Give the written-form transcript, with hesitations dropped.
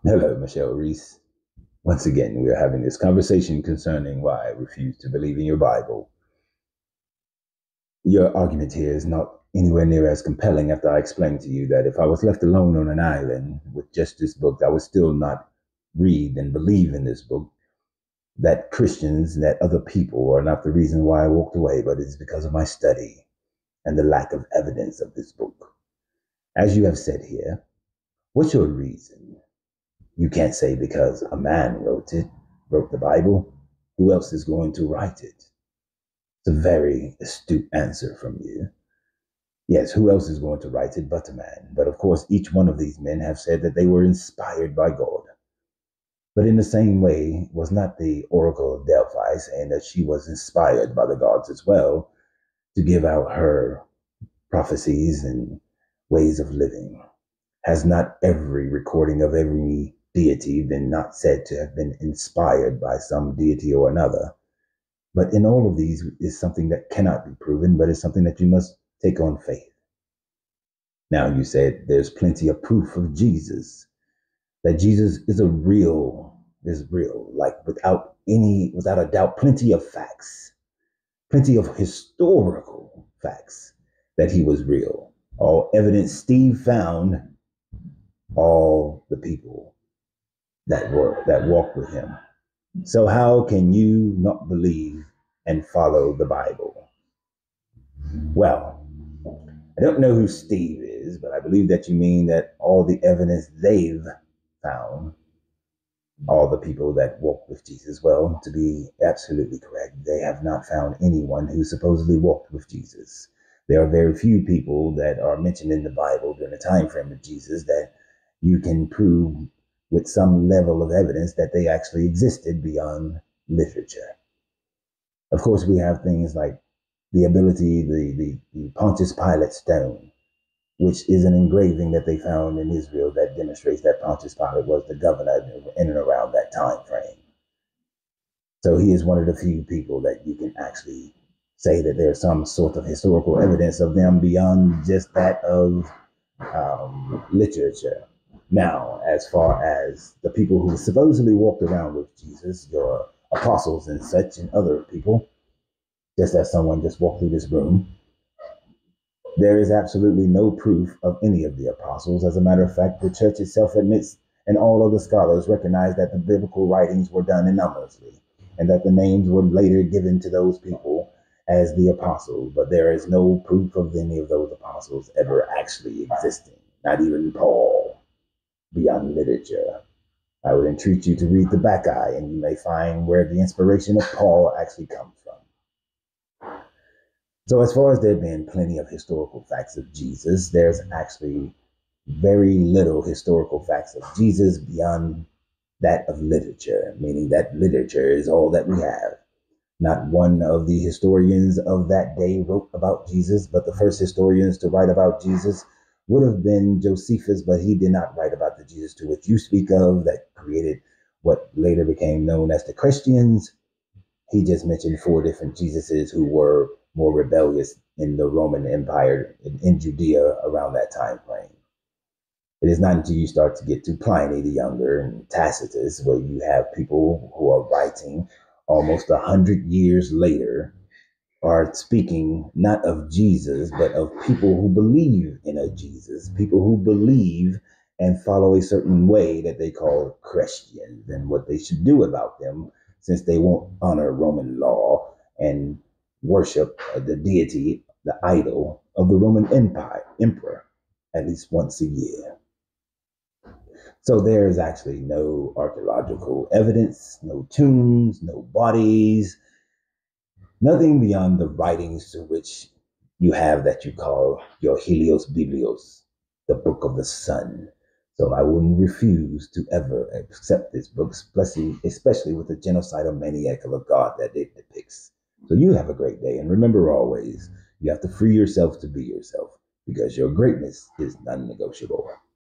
Hello, Michelle Reese. Once again, we are having this conversation concerning why I refuse to believe in your Bible. Your argument here is not anywhere near as compelling after I explained to you that if I was left alone on an island with just this book, I would still not read and believe in this book. That Christians, that other people are not the reason why I walked away, but it's because of my study and the lack of evidence of this book. As you have said here, what's your reason? You can't say because a man wrote the Bible. Who else is going to write it? It's a very astute answer from you. Yes, who else is going to write it but a man? But of course, each one of these men have said that they were inspired by God. But in the same way, was not the Oracle of Delphi saying that she was inspired by the gods as well to give out her prophecies and ways of living? Has not every recording of every deity been not said to have been inspired by some deity or another? But in all of these is something that cannot be proven, but it's something that you must take on faith. Now, you said there's plenty of proof of Jesus, that Jesus is real, like without a doubt, plenty of facts, plenty of historical facts that he was real. All evidence Steve found, all the people that walked with him. So how can you not believe and follow the Bible? Well, I don't know who Steve is, but I believe that you mean that all the evidence they've found, all the people that walked with Jesus. Well, to be absolutely correct, they have not found anyone who supposedly walked with Jesus. There are very few people that are mentioned in the Bible during the time frame of Jesus that you can prove with some level of evidence that they actually existed beyond literature. Of course, we have things like the ability, the Pontius Pilate stone, which is an engraving that they found in Israel that demonstrates that Pontius Pilate was the governor in and around that time frame. So he is one of the few people that you can actually say that there's some sort of historical evidence of them beyond just that of literature. Now, as far as the people who supposedly walked around with Jesus, your apostles and such, and other people, just as someone just walked through this room, there is absolutely no proof of any of the apostles. As a matter of fact, the church itself admits, and all of the scholars recognize, that the biblical writings were done anonymously, and that the names were later given to those people as the apostles. But there is no proof of any of those apostles ever actually existing, not even Paul, beyond literature. I would entreat you to read the Bacchae, and you may find where the inspiration of Paul actually comes from. So as far as there being plenty of historical facts of Jesus, there's actually very little historical facts of Jesus beyond that of literature, meaning that literature is all that we have. Not one of the historians of that day wrote about Jesus, but the first historians to write about Jesus would have been Josephus, but he did not write about the Jesus to which you speak of that created what later became known as the Christians. He just mentioned 4 different Jesuses who were more rebellious in the Roman Empire in Judea around that time frame. It is not until you start to get to Pliny the Younger and Tacitus where you have people who are writing almost 100 years later are speaking not of Jesus, but of people who believe in a Jesus, people who believe and follow a certain way that they call Christians, and what they should do about them, since they won't honor Roman law and worship the deity, the idol of the Roman Empire, emperor, at least once a year. So there is actually no archaeological evidence, no tombs, no bodies, nothing beyond the writings to which you have that you call your Helios Biblios, the book of the sun. So I wouldn't refuse to ever accept this book, especially with the genocidal maniac of a god that it depicts. So you have a great day, and remember always, you have to free yourself to be yourself, because your greatness is non-negotiable.